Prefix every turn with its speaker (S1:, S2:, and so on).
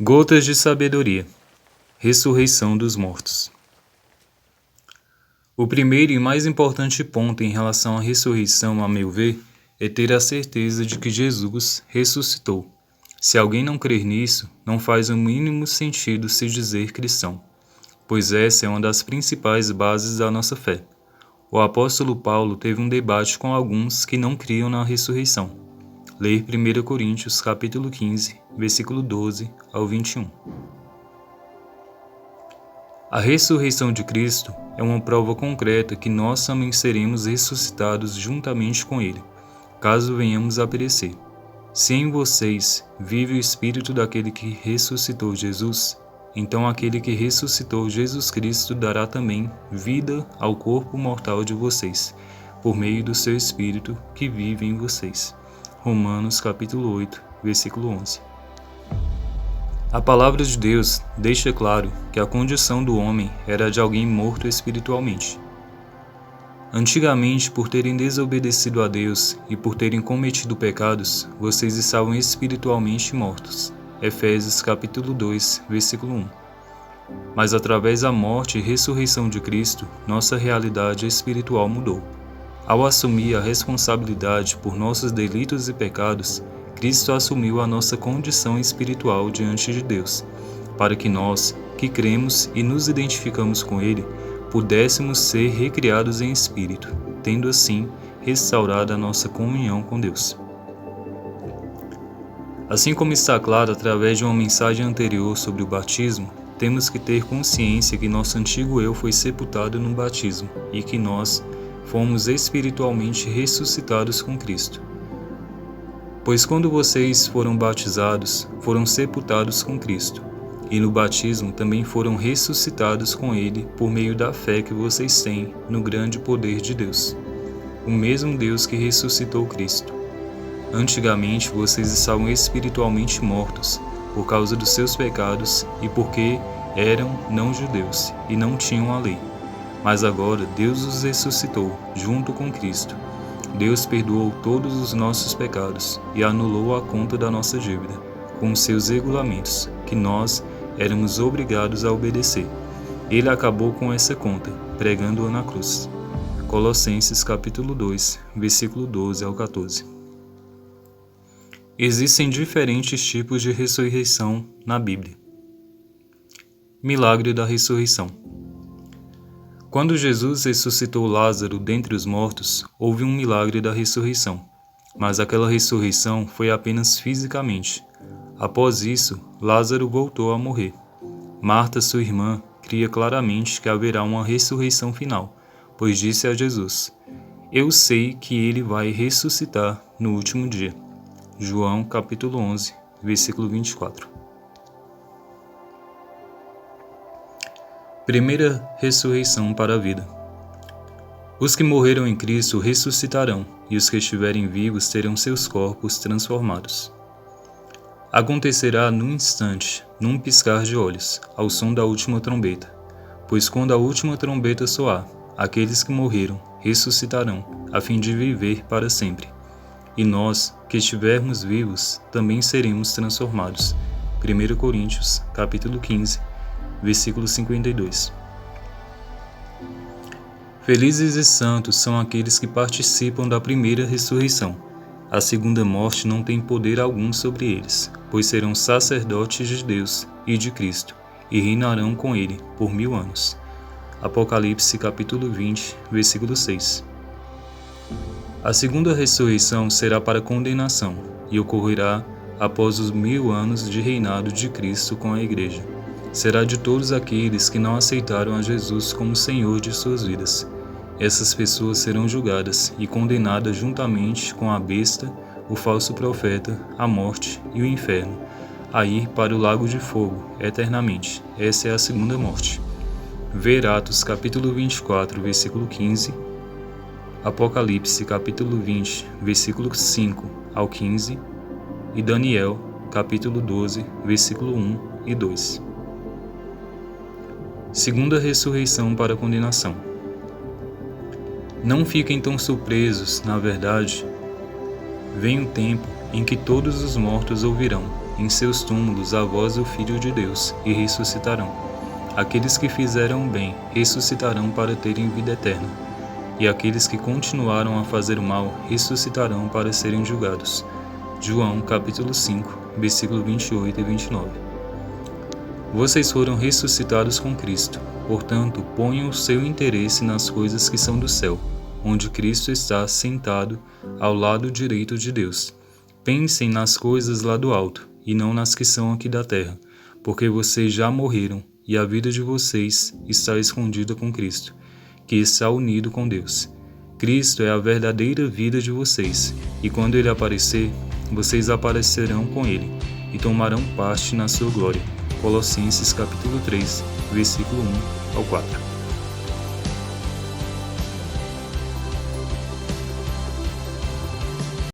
S1: Gotas de sabedoria. Ressurreição dos mortos. O primeiro e mais importante ponto em relação à ressurreição, a meu ver, é ter a certeza de que Jesus ressuscitou. Se alguém não crer nisso, não faz o mínimo sentido se dizer cristão, pois essa é uma das principais bases da nossa fé. O apóstolo Paulo teve um debate com alguns que não criam na ressurreição. Ler 1 Coríntios capítulo 15, versículo 12 ao 21. A ressurreição de Cristo é uma prova concreta que nós também seremos ressuscitados juntamente com Ele, caso venhamos a perecer. Se em vocês vive o Espírito daquele que ressuscitou Jesus, então aquele que ressuscitou Jesus Cristo dará também vida ao corpo mortal de vocês, por meio do seu Espírito que vive em vocês. Romanos capítulo 8, versículo 11. A palavra de Deus deixa claro que a condição do homem era de alguém morto espiritualmente. Antigamente, por terem desobedecido a Deus e por terem cometido pecados, vocês estavam espiritualmente mortos. Efésios capítulo 2, versículo 1. Mas através da morte e ressurreição de Cristo, nossa realidade espiritual mudou. Ao assumir a responsabilidade por nossos delitos e pecados, Cristo assumiu a nossa condição espiritual diante de Deus, para que nós, que cremos e nos identificamos com Ele, pudéssemos ser recriados em espírito, tendo assim restaurada a nossa comunhão com Deus. Assim como está claro através de uma mensagem anterior sobre o batismo, temos que ter consciência que nosso antigo eu foi sepultado no batismo e que nós fomos espiritualmente ressuscitados com Cristo. Pois quando vocês foram batizados, foram sepultados com Cristo, e no batismo também foram ressuscitados com Ele por meio da fé que vocês têm no grande poder de Deus, o mesmo Deus que ressuscitou Cristo. Antigamente vocês estavam espiritualmente mortos por causa dos seus pecados e porque eram não-judeus e não tinham a lei. Mas agora Deus os ressuscitou junto com Cristo. Deus perdoou todos os nossos pecados e anulou a conta da nossa dívida, com os seus regulamentos, que nós éramos obrigados a obedecer. Ele acabou com essa conta, pregando-a na cruz. Colossenses capítulo 2, versículo 12 ao 14. Existem diferentes tipos de ressurreição na Bíblia. Milagre da ressurreição. Quando Jesus ressuscitou Lázaro dentre os mortos, houve um milagre da ressurreição, mas aquela ressurreição foi apenas fisicamente. Após isso, Lázaro voltou a morrer. Marta, sua irmã, cria claramente que haverá uma ressurreição final, pois disse a Jesus: "Eu sei que ele vai ressuscitar no último dia." João capítulo 11, versículo 24. Primeira ressurreição para a vida. Os que morreram em Cristo ressuscitarão, e os que estiverem vivos terão seus corpos transformados. Acontecerá num instante, num piscar de olhos, ao som da última trombeta. Pois quando a última trombeta soar, aqueles que morreram ressuscitarão, a fim de viver para sempre. E nós, que estivermos vivos, também seremos transformados. 1 Coríntios, capítulo 15, versículo 52. Felizes e santos são aqueles que participam da primeira ressurreição. A segunda morte não tem poder algum sobre eles, pois serão sacerdotes de Deus e de Cristo, e reinarão com ele por 1000 anos. Apocalipse capítulo 20, versículo 6. A segunda ressurreição será para condenação, e ocorrerá após os 1000 anos de reinado de Cristo com a Igreja. Será de todos aqueles que não aceitaram a Jesus como Senhor de suas vidas. Essas pessoas serão julgadas e condenadas juntamente com a besta, o falso profeta, a morte e o inferno, a ir para o lago de fogo eternamente. Essa é a segunda morte. Ver Atos capítulo 24, versículo 15, Apocalipse capítulo 20, versículo 5 ao 15 e Daniel capítulo 12, versículo 1 e 2. Segunda ressurreição para a condenação. Não fiquem tão surpresos, na verdade. Vem um tempo em que todos os mortos ouvirão, em seus túmulos, a voz do Filho de Deus, e ressuscitarão. Aqueles que fizeram o bem ressuscitarão para terem vida eterna, e aqueles que continuaram a fazer o mal ressuscitarão para serem julgados. João capítulo 5, versículo 28 e 29. Vocês foram ressuscitados com Cristo, portanto, ponham o seu interesse nas coisas que são do céu, onde Cristo está sentado ao lado direito de Deus. Pensem nas coisas lá do alto, e não nas que são aqui da terra, porque vocês já morreram, e a vida de vocês está escondida com Cristo, que está unido com Deus. Cristo é a verdadeira vida de vocês, e quando Ele aparecer, vocês aparecerão com Ele, e tomarão parte na sua glória. Colossenses capítulo 3, versículo 1 ao 4.